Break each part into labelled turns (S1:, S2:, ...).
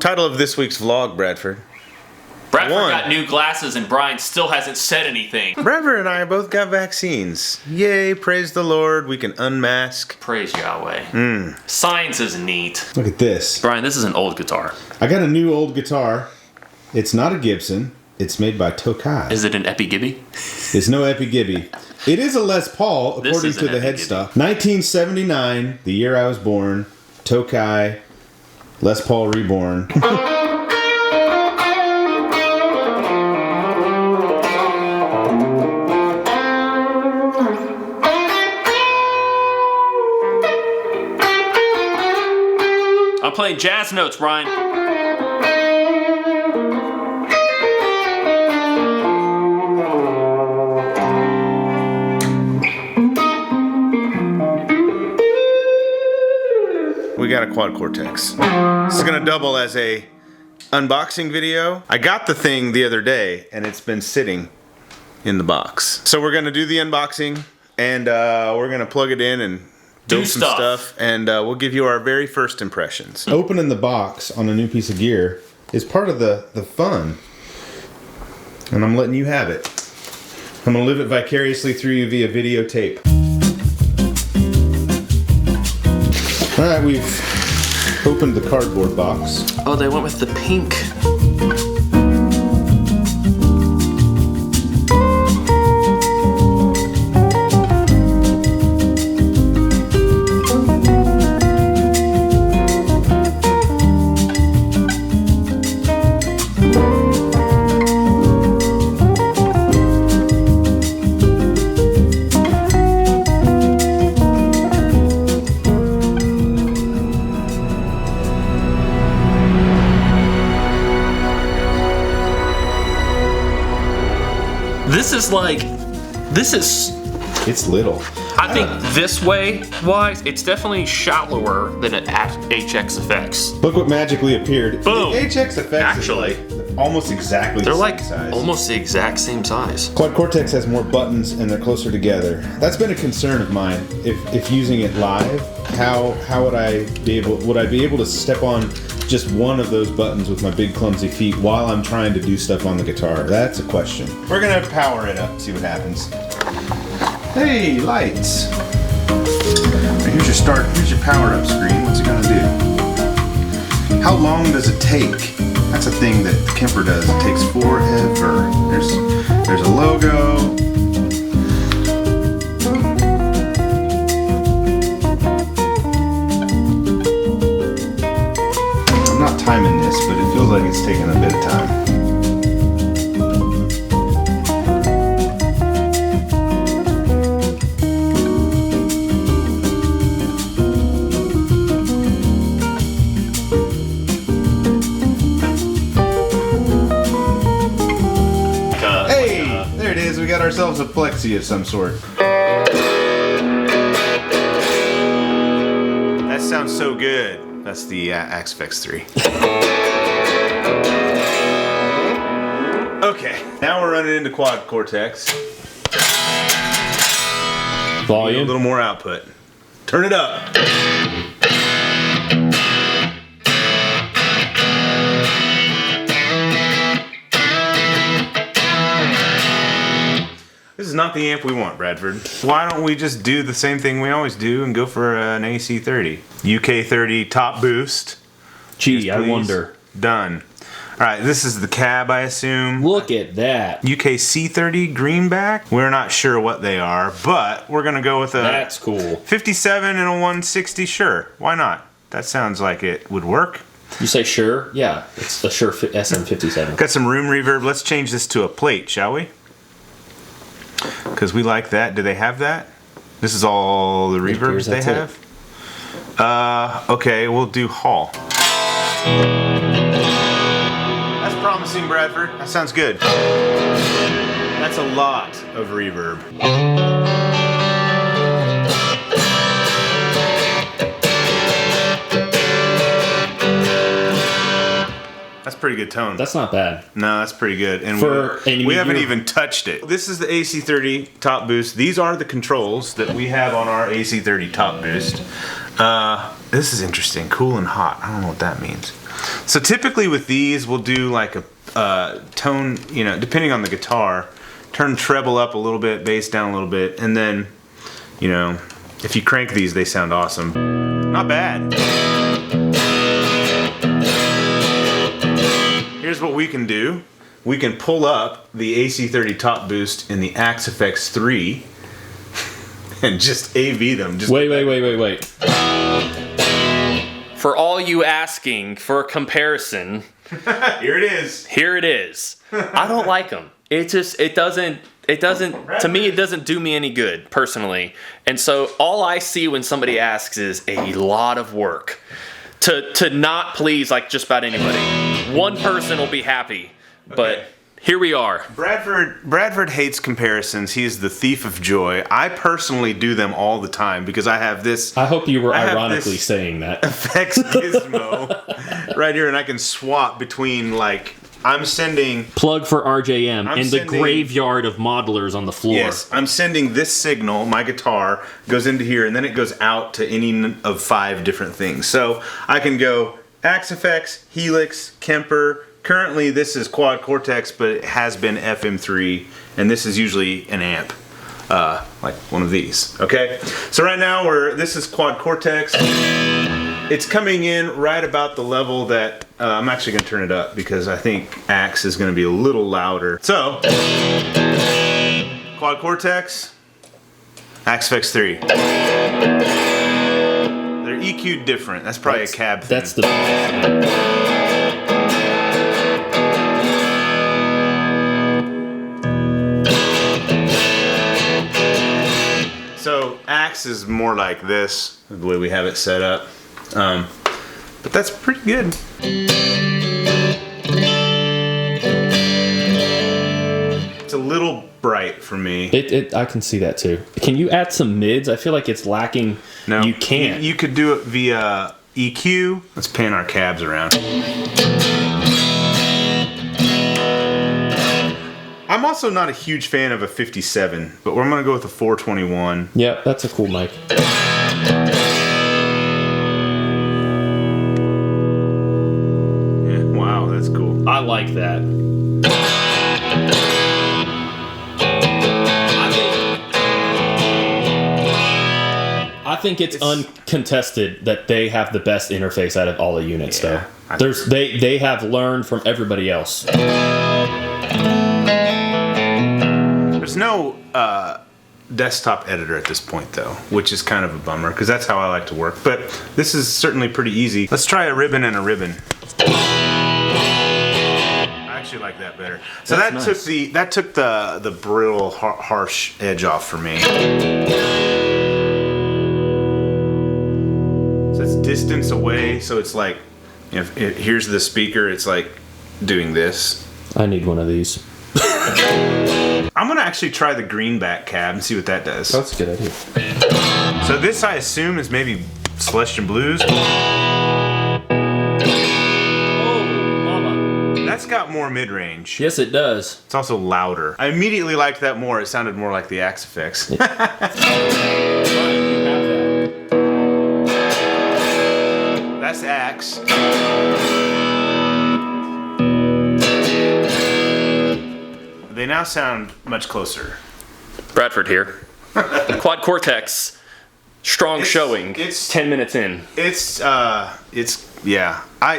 S1: Title of this week's vlog, Bradford.
S2: Bradford got new glasses and Brian still hasn't said anything.
S1: Bradford and I both got vaccines. Yay, praise the Lord, we can unmask.
S2: Praise Yahweh. Science is neat.
S3: Look at this.
S2: Brian, this is an old guitar.
S3: I got a new old guitar. It's not a Gibson. It's made by Tokai.
S2: Is it an Epi Gibby?
S3: It's no Epi Gibby. It is a Les Paul, according to the headstock. 1979, the year I was born. Tokai, Les Paul reborn.
S2: I'm playing jazz notes, Brian.
S1: We got a Quad Cortex. This is gonna double as a unboxing video. I got the thing the other day and it's been sitting in the box. So we're gonna do the unboxing and we're gonna plug it in and do some stuff, and we'll give you our very first impressions.
S3: Opening the box on a new piece of gear is part of the fun. And I'm letting you have it. I'm gonna live it vicariously through you via videotape. Alright, we've opened the cardboard box.
S2: Oh, they went with the pink.
S3: It's little.
S2: I think this way wise, it's definitely shallower than an HX Effects.
S3: Look what magically appeared.
S2: Boom.
S3: The HX Effects
S2: Actually,
S3: is like almost exactly the same size.
S2: Almost the exact same size.
S3: Quad Cortex has more buttons and they're closer together. That's been a concern of mine. If using it live, how would I be able to step on just one of those buttons with my big clumsy feet while I'm trying to do stuff on the guitar? That's a question.
S1: We're gonna power it up, see what happens. Hey, lights. Here's your power up screen. What's it gonna do? How long does it take? That's a thing that Kemper does. It takes forever. There's a logo. I'm not timing this, but it feels like it's taking a bit of time. We got ourselves a plexi of some sort. That sounds so good. That's the Axe 3. Okay, now we're running into Quad Cortex.
S2: Volume.
S1: A little more output. Turn it up. This is not the amp we want, Bradford. Why don't we just do the same thing we always do and go for an AC30? UK30 top boost.
S2: Gee, I wonder.
S1: Done. Alright, this is the cab, I assume.
S2: Look at that.
S1: UK C30 greenback. We're not sure what they are, but we're gonna go with a...
S2: That's cool.
S1: 57 and a 160, sure. Why not? That sounds like it would work.
S2: You say sure? Yeah, it's a Shure SM57.
S1: Got some room reverb. Let's change this to a plate, shall we? Because we like that. Do they have that? This is all the reverbs they have? Okay, we'll do Hall. That's promising, Bradford. That sounds good. That's a lot of reverb. That's pretty good tone.
S2: That's not bad.
S1: No, that's pretty good. And we haven't even touched it. This is the AC30 top boost. These are the controls that we have on our AC30 top boost. This is interesting. Cool and hot. I don't know what that means. So typically with these, we'll do like a tone, you know, depending on the guitar, turn treble up a little bit, bass down a little bit, and then, you know, if you crank these, they sound awesome. Not bad. Here's what we can do. We can pull up the AC30 top boost in the Axe FX3 and just AV them. Just
S4: Wait.
S2: For all you asking for a comparison,
S1: here it is.
S2: here it is. I don't like them. It doesn't, to me, it doesn't do me any good, personally. And so all I see when somebody asks is a lot of work to not please like just about anybody. One person will be happy, but here we are.
S1: Bradford hates comparisons. He's the thief of joy. I personally do them all the time because I have this.
S4: I hope you were
S1: I have
S4: ironically
S1: this
S4: saying that.
S1: FX gizmo right here, and I can swap between, like, I'm sending.
S4: Plug for RJM
S1: I'm
S4: in the
S1: sending-
S4: graveyard of modelers on the floor.
S1: Yes, I'm sending this signal, my guitar, goes into here, and then it goes out to any of 5 different things. So I can go Axe FX, Helix, Kemper. Currently, this is Quad Cortex, but it has been FM3, and this is usually an amp, like one of these. Okay, so right now this is Quad Cortex. It's coming in right about the level that I'm actually going to turn it up because I think Axe is going to be a little louder. So, Quad Cortex, Axe FX3. They're EQ'd different. That's probably a cab thing.
S4: That's the.
S1: So Axe is more like this, the way we have it set up. But that's pretty good. It's a little bright for me.
S4: I can see that too. Can you add some mids? I feel like it's lacking.
S1: No,
S4: you can't.
S1: You could do it via EQ. Let's pan our cabs around. I'm also not a huge fan of a 57, but we're gonna go with a 421.
S4: Yeah, that's a cool mic.
S1: Yeah, wow, that's cool.
S4: I like that. I think it's uncontested that they have the best interface out of all the units,
S1: Yeah,
S4: though. They have learned from everybody else.
S1: There's no desktop editor at this point, though, which is kind of a bummer because that's how I like to work. But this is certainly pretty easy. Let's try a ribbon and a ribbon. I actually like that better. So
S4: That's nice.
S1: that took the brittle, harsh edge off for me. So it's distance away. So it's like, here's the speaker. It's like doing this.
S4: I need one of these.
S1: I'm gonna actually try the greenback cab and see what that does.
S4: That's a good idea.
S1: So this, I assume, is maybe Celestian Blues.
S4: Oh, mama.
S1: That's got more mid-range.
S4: Yes, it does.
S1: It's also louder. I immediately liked that more. It sounded more like the Axe FX. That's Axe. They now sound much closer.
S2: Bradford here. Quad Cortex, strong showing.
S1: It's
S2: 10 minutes in.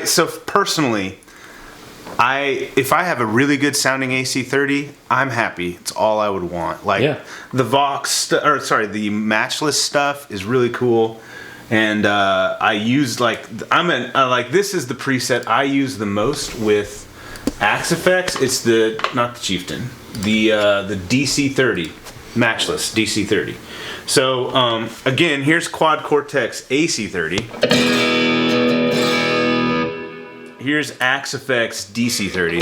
S1: So personally, if I have a really good sounding AC30, I'm happy. It's all I would want. Like the Vox, the Matchless stuff is really cool. And I use this is the preset I use the most with Axe FX. It's not the Cheiftain, the DC30, Matchless DC30. So again, here's Quad Cortex AC30. Here's Axe FX DC30.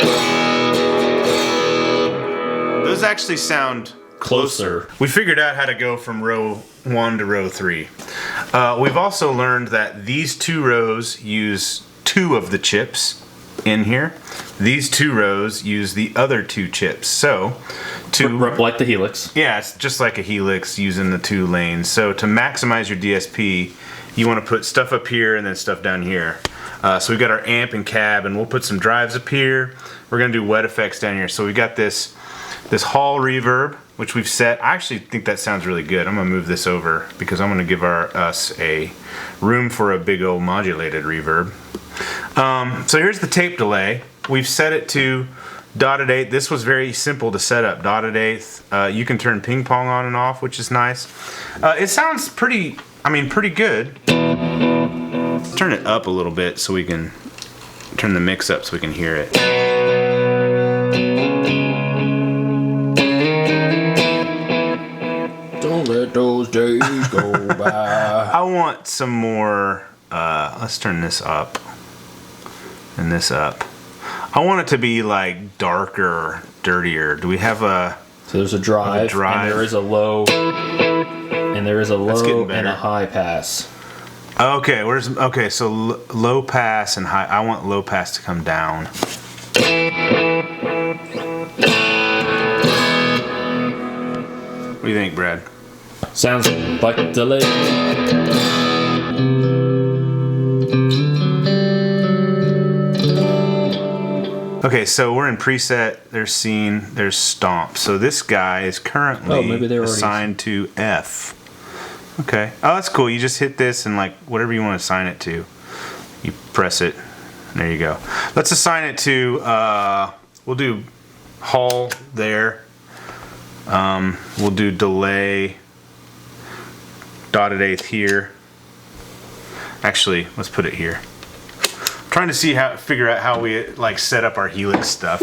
S1: Those actually sound closer. We figured out how to go from row 1 to row 3. We've also learned that these 2 rows use 2 of the chips in here. These 2 rows use the other 2 chips. So,
S4: like the Helix.
S1: Yeah, it's just like a Helix using the 2 lanes. So to maximize your DSP, you want to put stuff up here and then stuff down here. So we've got our amp and cab, and we'll put some drives up here. We're gonna do wet effects down here. So we got this hall reverb, which we've set. I actually think that sounds really good. I'm gonna move this over because I'm gonna give us a room for a big old modulated reverb. So here's the tape delay. We've set it to dotted eighth. This was very simple to set up. Dotted eighth. You can turn ping pong on and off, which is nice. It sounds pretty good. Let's turn it up a little bit so we can turn the mix up so we can hear it.
S4: Don't let those days go by.
S1: I want some more. Let's turn this up and this up. I want it to be like darker, dirtier. Do we have a?
S4: So there's a drive, and there is a low, and there is a low and a high pass.
S1: Okay, so low pass and high. I want low pass to come down. What do you think, Brad?
S4: Sounds like a delay.
S1: Okay, so we're in preset. There's scene. There's stomp. So this guy is currently assigned to F. Okay. Oh, that's cool. You just hit this and like whatever you want to assign it to, you press it. There you go. Let's assign it to. We'll do hall there. We'll do delay. Dotted eighth here. Actually, let's put it here. Trying to figure out how we like set up our helix stuff.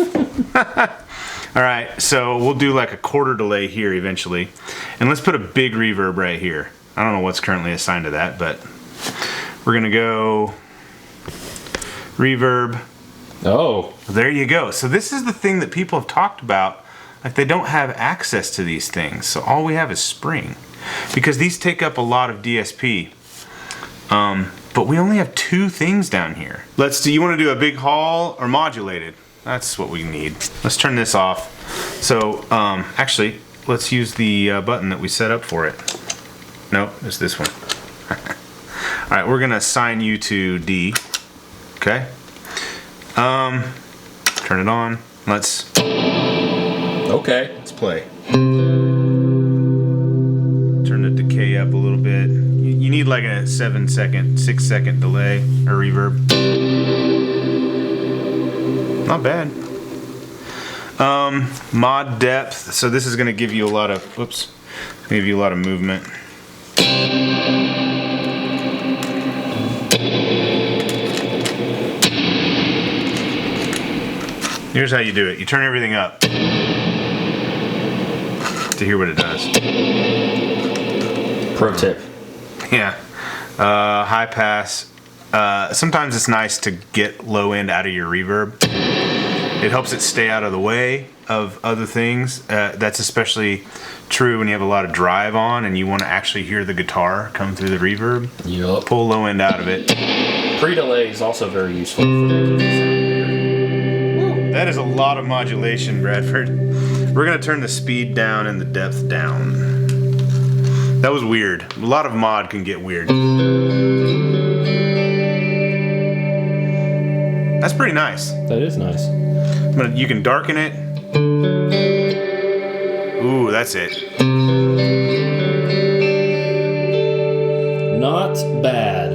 S1: All right, so we'll do like a quarter delay here eventually, and let's put a big reverb right here. I don't know what's currently assigned to that, but we're gonna go reverb.
S4: Oh,
S1: there you go. So this is the thing that people have talked about. Like they don't have access to these things, so all we have is spring, because these take up a lot of DSP. But we only have two things down here. You want to do a big hall or modulated? That's what we need. Let's turn this off. So, actually, let's use the button that we set up for it. No, it's this one. All right, we're gonna assign you to D. Okay. Turn it on. Let's play. Turn the decay up a little bit. You need like a 6 second delay or reverb. Not bad. Mod depth. So this is going to give you a lot of movement. Here's how you do it. You turn everything up to hear what it does.
S4: pro tip.
S1: Yeah. High pass. Sometimes it's nice to get low end out of your reverb. It helps it stay out of the way of other things. That's especially true when you have a lot of drive on and you want to actually hear the guitar come through the reverb.
S4: Yep.
S1: Pull low end out of it.
S4: Pre-delay is also very useful for making it sound weird.
S1: That is a lot of modulation, Bradford. We're going to turn the speed down and the depth down. That was weird. A lot of mod can get weird. That's pretty nice.
S4: That is nice.
S1: You can darken it. Ooh, that's it.
S4: Not bad.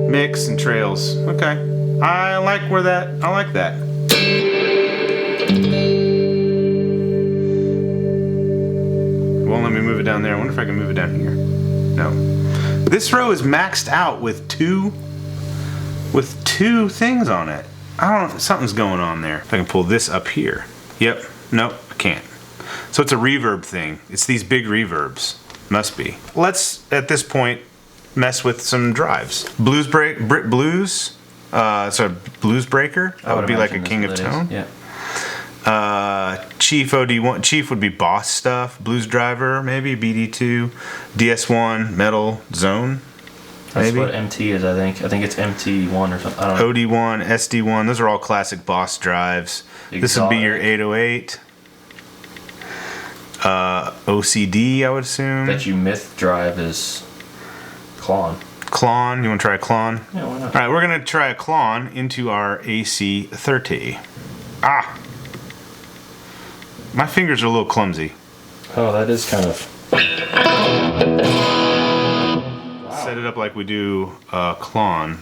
S1: Mix and trails. Okay. I like that. Won't let me move it down there. I wonder if I can move it down here. No. This row is maxed out with two things on it. Something's going on there. If I can pull this up here. Yep. Nope, I can't. So it's a reverb thing. It's these big reverbs. Must be. Let's, at this point, mess with some drives. Blues breaker. That would be like a king of tone.
S2: Yeah.
S1: Chief OD1. Chief would be boss stuff. Blues driver, maybe. BD2. DS1. Metal zone.
S2: That's
S1: maybe
S2: what MT is, I think. I think it's MT1 or something. I don't know.
S1: OD1, SD1. Those are all classic boss drives.
S2: Exotic.
S1: This would be your 808. OCD, I would assume.
S2: Bet you myth drive is Klon.
S1: Klon. You want to try a Klon?
S4: Yeah, why not?
S1: All right, we're gonna try a Klon into our AC30. Ah, my fingers are a little clumsy.
S4: Oh, that is kind of.
S1: Set it up like we do a Klon.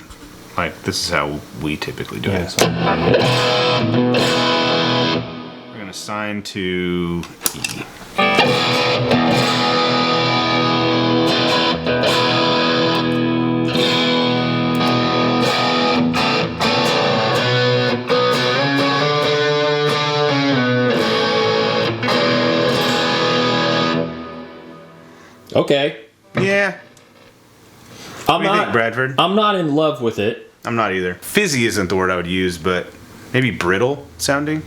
S1: Like this is how we typically do it.
S4: So.
S1: We're gonna assign to E.
S4: Okay.
S1: Yeah. What do you think, Bradford?
S4: I'm not in love with it.
S1: I'm not either. Fizzy isn't the word I would use, but maybe brittle sounding.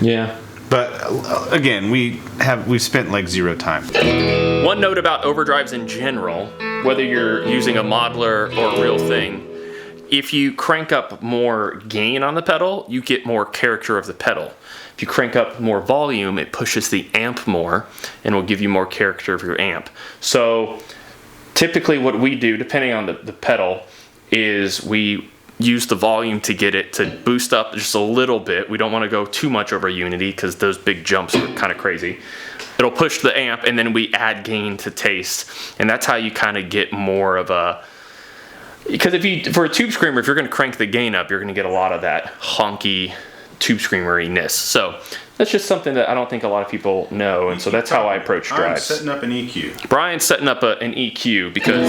S4: Yeah.
S1: But again, we've spent like 0 time.
S2: One note about overdrives in general, whether you're using a modeler or a real thing, if you crank up more gain on the pedal, you get more character of the pedal. If you crank up more volume, it pushes the amp more and will give you more character of your amp. So typically what we do, depending on the pedal, is we use the volume to get it to boost up just a little bit. We don't want to go too much over unity because those big jumps are kind of crazy. It'll push the amp and then we add gain to taste. And that's how you kind of get more of a... Because for a tube screamer, if you're going to crank the gain up, you're going to get a lot of that honky tube screameriness. So that's just something that I don't think a lot of people know, and so that's how I approach drives.
S1: I'm setting up an EQ.
S2: Brian's setting up an EQ because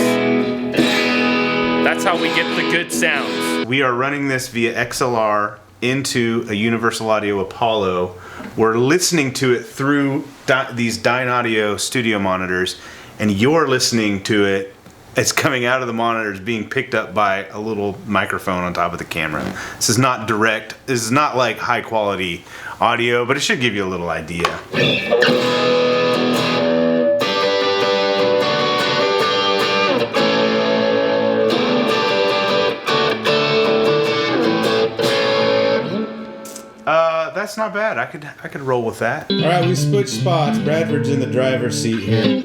S2: that's how we get the good sounds.
S1: We are running this via XLR into a Universal Audio Apollo. We're listening to it through these Dyne Audio studio monitors, and you're listening to it. It's coming out of the monitors, being picked up by a little microphone on top of the camera. This is not direct. This is not like high quality audio, but it should give you a little idea. That's not bad. I could roll with that.
S3: All right, we switched spots. Bradford's in the driver's seat here.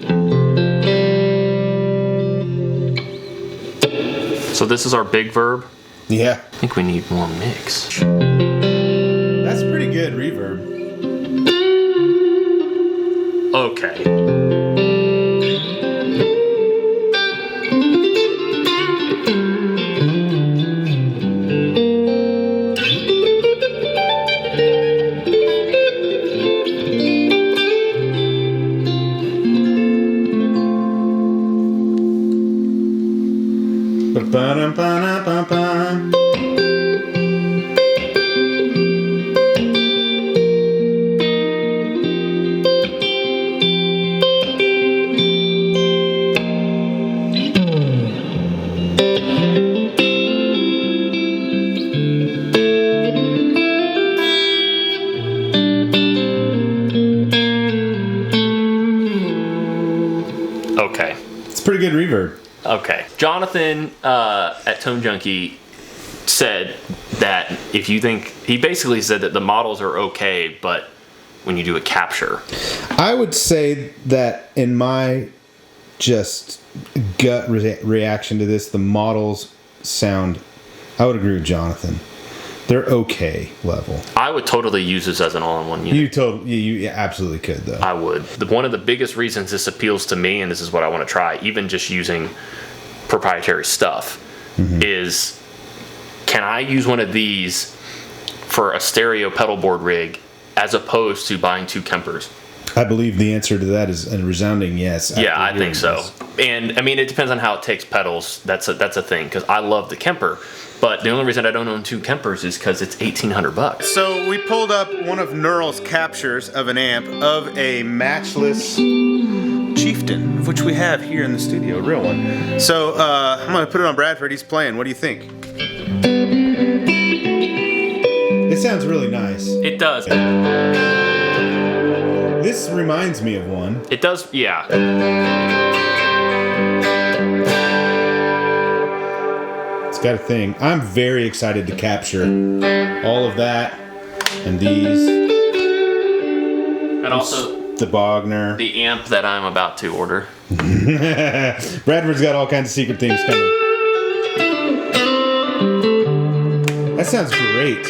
S2: So this is our big verb.
S3: Yeah.
S2: I think we need more mix.
S3: That's pretty good reverb.
S2: Okay.
S3: Ba-dum-ba-dum-ba-bum.
S2: Okay.
S3: It's pretty good reverb.
S2: Okay. Jonathan at Tone Junkie said that if you think, he basically said that the models are okay, but when you do a capture.
S3: I would say that in my just gut reaction to this, the models sound, I would agree with Jonathan. They're okay level.
S2: I would totally use this as an all-in-one unit.
S3: You absolutely could though.
S2: I would. One of the biggest reasons this appeals to me, and this is what I want to try, even just using proprietary stuff, is can I use one of these for a stereo pedal board rig as opposed to buying 2 Kempers?
S3: I believe the answer to that is a resounding yes.
S2: Yeah, I think so. And I mean, it depends on how it takes pedals. That's a thing, because I love the Kemper. But the only reason I don't own 2 Kempers is because it's $1,800.
S1: So we pulled up one of Neural's captures of an amp of a Matchless Cheiftain, which we have here in the studio, a real one. So I'm gonna put it on Bradford. He's playing. What do you think?
S3: It sounds really nice.
S2: It does.
S3: This reminds me of one.
S2: It does, yeah.
S3: It's got a thing. I'm very excited to capture all of that and these.
S2: And also
S3: the Bogner.
S2: the amp that I'm about to order.
S3: Bradford's got all kinds of secret things coming. That sounds great.